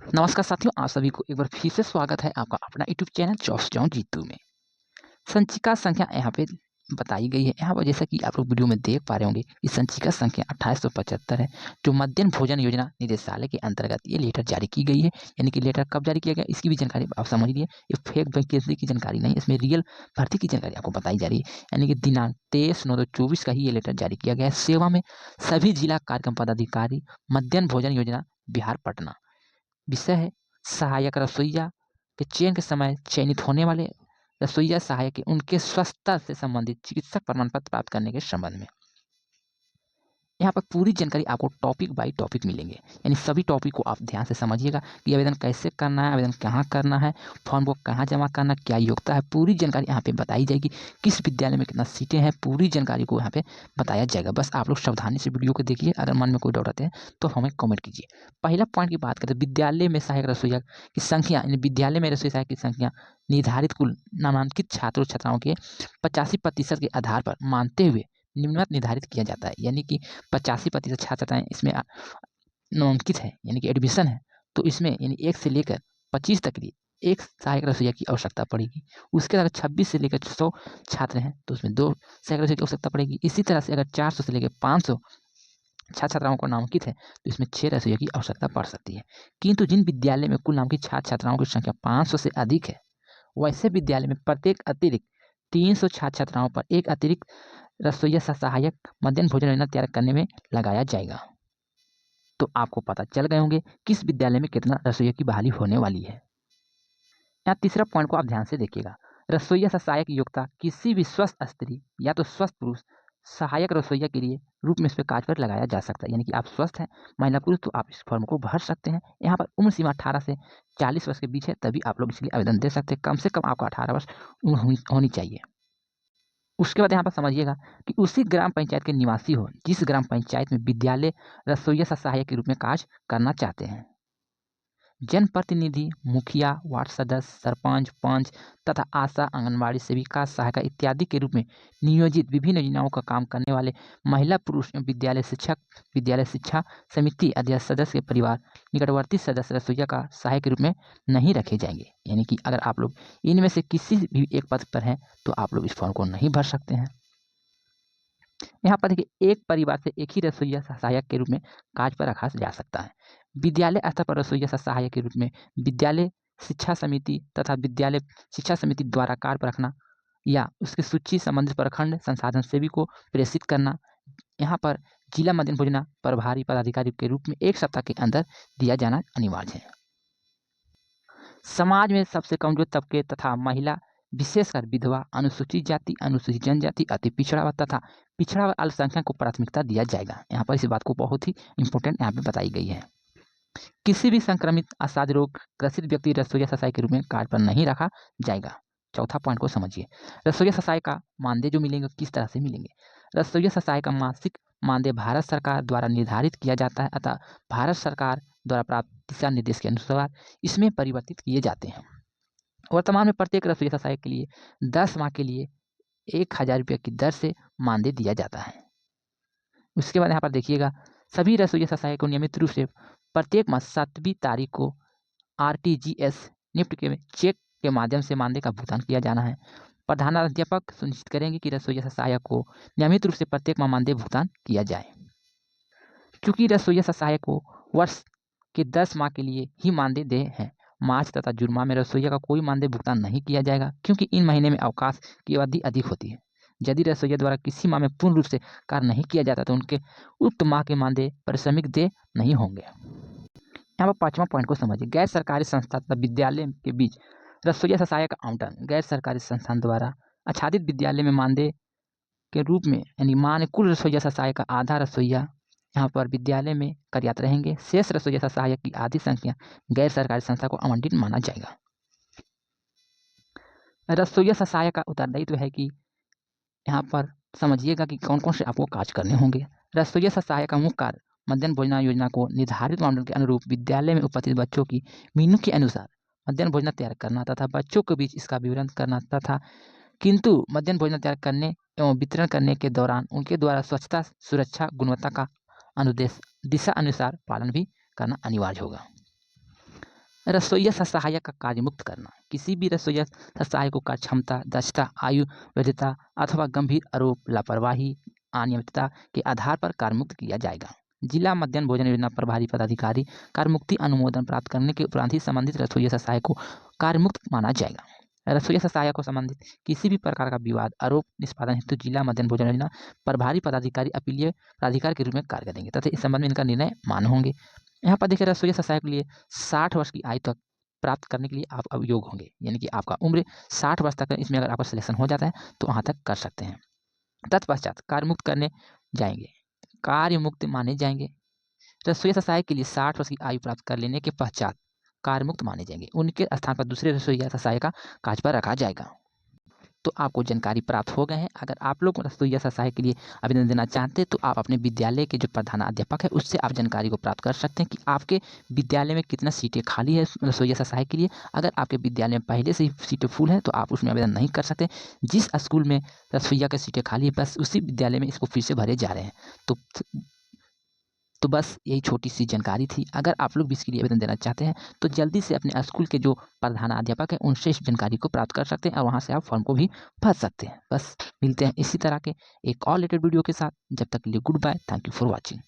नमस्कार साथियों, आप सभी को एक बार फिर से स्वागत है आपका अपना YouTube channel jobs John Jitu में। संचिका संख्या यहाँ पे बताई गई है। यहाँ पर जैसा कि आप लोग वीडियो में देख पा रहे होंगे कि संचिका संख्या 2875 है, जो मध्याह्न भोजन योजना निदेशालय के अंतर्गत ये लेटर जारी की गई है। यानी कि लेटर कब जारी किया गया, इसकी भी जानकारी आप समझ लीजिए। ये फेक वैकेंसी की जानकारी नहीं है, इसमें रियल भर्ती की जानकारी आपको बताई जा रही है। यानी कि दिनांक 23/9/24 का ही ये लेटर जारी किया गया है। सेवा में सभी जिला कार्यक्रम पदाधिकारी, मध्याह्न भोजन योजना, बिहार, पटना। विषय है सहायक रसोइया के चयन के समय चयनित होने वाले रसोइया सहायक के उनके स्वच्छता से संबंधित चिकित्सक प्रमाण पत्र प्राप्त करने के संबंध में। यहाँ पर पूरी जानकारी आपको टॉपिक बाय टॉपिक मिलेंगे, यानी सभी टॉपिक को आप ध्यान से समझिएगा कि आवेदन कैसे करना है, आवेदन कहाँ करना है, फॉर्म को कहाँ जमा करना है, क्या योग्यता है, पूरी जानकारी यहाँ पे बताई जाएगी। किस विद्यालय में कितना सीटें हैं, पूरी जानकारी को यहाँ पे बताया जाएगा। बस आप लोग सावधानी से वीडियो को देखिए। अगर मन में कोई डाउट आते हैं तो हमें कमेंट कीजिए। पहला पॉइंट की बात करें, विद्यालय में सहायक रसोइया की संख्या, यानी विद्यालय में रसोई सहायक की संख्या निर्धारित कुल नामांकित छात्रों छात्राओं के 85% के आधार पर मानते हुए निम्नवत निर्धारित किया जाता है। यानी कि 85% छात्र-छात्राएँ इसमें नामांकित हैं, यानी कि एडमिशन है, तो इसमें यानी 1 से लेकर 25 तक के लिए 1 सहायक रसोइया की आवश्यकता पड़ेगी। उसके अगर 26 से लेकर 100 छात्र हैं, तो उसमें 2 सहायक रसोइया की आवश्यकता पड़ेगी। इसी तरह से अगर 400 से लेकर 500 छात्र-छात्राओं को नामांकित है, तो इसमें 6 रसोइया की आवश्यकता पड़ सकती है। किंतु जिन विद्यालय में कुल नामांकित छात्र-छात्राओं की संख्या 500 से अधिक है, वैसे विद्यालय में प्रत्येक अतिरिक्त 300 छात्र-छात्राओं पर एक अतिरिक्त रसोइया सहायक मध्याह्न भोजन योजना तैयार करने में लगाया जाएगा। तो आपको पता चल गए होंगे किस विद्यालय में कितना रसोइया की बहाली होने वाली है। यहाँ तीसरा पॉइंट को आप ध्यान से देखिएगा। रसोइया सहायक योग्यता किसी भी स्वस्थ स्त्री या तो स्वस्थ पुरुष सहायक रसोइया के लिए रूप में इस पे कार्य पर लगाया जा सकता है। यानी कि आप स्वस्थ हैं, महिला पुरुष, तो आप इस फॉर्म को भर सकते हैं। यहाँ पर उम्र सीमा 18 से 40 वर्ष के बीच है, तभी आप लोग इसके लिए आवेदन दे सकते हैं। कम से कम आपको 18 वर्ष उम्र होनी चाहिए। उसके बाद यहाँ पर समझिएगा कि उसी ग्राम पंचायत के निवासी हो जिस ग्राम पंचायत में विद्यालय रसोइया सहायक के रूप में कार्य करना चाहते हैं। जनप्रतिनिधि, मुखिया, वार्ड सदस्य, सरपंच, पंच तथा आशा, आंगनबाड़ी सेविका, सहायिका इत्यादि के रूप में नियोजित विभिन्न योजनाओं का काम करने वाले महिला पुरुष एवं विद्यालय शिक्षक, विद्यालय शिक्षा समिति अध्यक्ष सदस्य के परिवार निकटवर्ती सदस्य रसोइया का सहायक के रूप में नहीं रखे जाएंगे। यानी कि अगर आप लोग इनमें से किसी भी एक पद पर हैं, तो आप लोग इस फॉर्म को नहीं भर सकते हैं। यहाँ पर देखिए, एक परिवार से एक ही रसोइया सहायक के रूप में कार्य पर रखा जा सकता है। विद्यालय स्तर पर रसोइया सहायक के रूप में विद्यालय शिक्षा समिति तथा विद्यालय शिक्षा समिति द्वारा कार्य पर रखना या उसकी सूची संबंधित प्रखंड संसाधन सेवी को प्रेषित करना। यहाँ पर जिला मध्याह्न भोजना प्रभारी पदाधिकारी के रूप में 1 सप्ताह के अंदर दिया जाना अनिवार्य है। समाज में सबसे कमजोर तबके तथा महिला, विशेषकर विधवा, अनुसूचित जाति, अनुसूचित जनजाति, अति पिछड़ा वर्ग तथा पिछड़ा वर्ग अल्पसंख्यक को प्राथमिकता दिया जाएगा। यहाँ पर इस बात को बहुत ही इंपॉर्टेंट यहाँ पे बताई गई है। किसी भी संक्रमित असाध्य रोग ग्रसित व्यक्ति रसोइया सहायक के रूप में कार्य पर नहीं रखा जाएगा। चौथा पॉइंट को समझिए। रसोइया सहायक का मानदेय जो मिलेंगे किस तरह से मिलेंगे। रसोइया सहायक का मासिक मानदेय भारत सरकार द्वारा निर्धारित किया जाता है, अतः भारत सरकार द्वारा प्राप्त दिशा निर्देश के अनुसार इसमें परिवर्तित किए जाते हैं। वर्तमान में प्रत्येक रसोइया सहायक के लिए 10 माह के लिए 1000 रुपये की दर से मानदेय दिया जाता है। उसके बाद यहाँ पर देखिएगा, सभी रसोइया सहायक को नियमित रूप से प्रत्येक माह 7वीं तारीख को आरटीजीएस निफ्ट के चेक के माध्यम से मानदेय का भुगतान किया जाना है। प्रधानाध्यापक सुनिश्चित करेंगे कि रसोइया सहायक को नियमित रूप से प्रत्येक माह मानदेय भुगतान किया जाए। चूँकि रसोइया सहायक को वर्ष के 10 माह के लिए ही मानदेय देय है, मार्च तथा जून माह में रसोइया का कोई मानदेय भुगतान नहीं किया जाएगा, क्योंकि इन महीने में अवकाश की अवधि अधिक होती है। यदि रसोइया द्वारा किसी माह में पूर्ण रूप से कार्य नहीं किया जाता, तो उनके उक्त माह के मानदेय पारिश्रमिक देय नहीं होंगे। यहाँ पर 5वां पॉइंट को समझिए। गैर सरकारी संस्था तथा विद्यालय के बीच रसोइया सहायक का आवंटन गैर सरकारी संस्थान द्वारा आच्छादित विद्यालय में मानदेय के रूप में, यानी मान्य कुल रसोइया सहायक का आधा रसोइया यहाँ पर विद्यालय में कार्यरत रहेंगे। शेष रसोइया सहायक की आधी संख्या गैर सरकारी संस्था को आवंटित माना जाएगा। रसोइया सहायक का उत्तरदायित्व है कि यहाँ पर समझिएगा कि कौन कौन से आपको कार्य करने होंगे। रसोइया सहायक का मुख्य कार्य मध्याह्न भोजना योजना को निर्धारित मानदंड के अनुरूप विद्यालय में उपस्थित बच्चों की मेनू के अनुसार मध्याह्न भोजन तैयार करना तथा बच्चों के बीच इसका विवरण करना तथा किंतु मध्याह्न भोजन तैयार करने एवं वितरण करने के दौरान उनके द्वारा स्वच्छता, सुरक्षा, गुणवत्ता का अनुदेश दिशा अनुसार पालन भी करना अनिवार्य होगा। रसोइया सहायक का कार्य मुक्त करना। किसी भी रसोइया सहायक को कार्य क्षमता, दक्षता, आयु, वैधता अथवा गंभीर आरोप, लापरवाही, अनियमितता के आधार पर कार्य मुक्त किया जाएगा। जिला मध्याह्न भोजन योजना प्रभारी पदाधिकारी कार्य मुक्ति अनुमोदन प्राप्त करने के उपरांत ही संबंधित रसोइया सहायक को कार्य मुक्त माना जाएगा। रसोइया सहायक को संबंधित किसी भी प्रकार का विवाद, आरोप निष्पादन हेतु जिला मध्याह्न भोजन योजना प्रभारी पदाधिकारी अपीलीय प्राधिकार के रूप में कार्य करेंगे तथा इस संबंध में इनका निर्णय मान्य होंगे। यहाँ पर देखिए रसोइया सहायक के लिए 60 वर्ष की आयु तक प्राप्त करने के लिए आप अब योग्य होंगे, यानी कि आपका उम्र 60 वर्ष तक है। इसमें अगर आपका सिलेक्शन हो जाता है तो वहाँ तक कर सकते हैं। तत्पश्चात कार्य मुक्त करने जाएंगे, कार्य मुक्त माने जाएंगे। रसोइया सहायक के लिए 60 वर्ष की आयु प्राप्त कर लेने के पश्चात कार्य मुक्त माने जाएंगे। उनके स्थान पर दूसरे रसोइया सहायक का कार्य पर रखा जाएगा। तो आपको जानकारी प्राप्त हो गए हैं। अगर आप लोग रसोइया सहायक के लिए आवेदन देना चाहते हैं तो आप अपने विद्यालय के जो प्रधानाध्यापक है उससे आप जानकारी को प्राप्त कर सकते हैं कि आपके विद्यालय में कितना सीटें खाली है रसोइया सहायक के लिए। अगर आपके विद्यालय में पहले से ही सीटें फुल है तो आप उसमें आवेदन नहीं कर सकते। जिस स्कूल में रसोइया की सीटें खाली है बस उसी विद्यालय में इसको फिर से भरे जा रहे हैं। तो बस यही छोटी सी जानकारी थी। अगर आप लोग भी इसके लिए आवेदन देना चाहते हैं तो जल्दी से अपने स्कूल के जो प्रधानाध्यापक हैं उनसे इस जानकारी को प्राप्त कर सकते हैं और वहाँ से आप फॉर्म को भी भर सकते हैं। बस मिलते हैं इसी तरह के एक और रिलेटेड वीडियो के साथ। जब तक के लिए good bye, thank you for watching.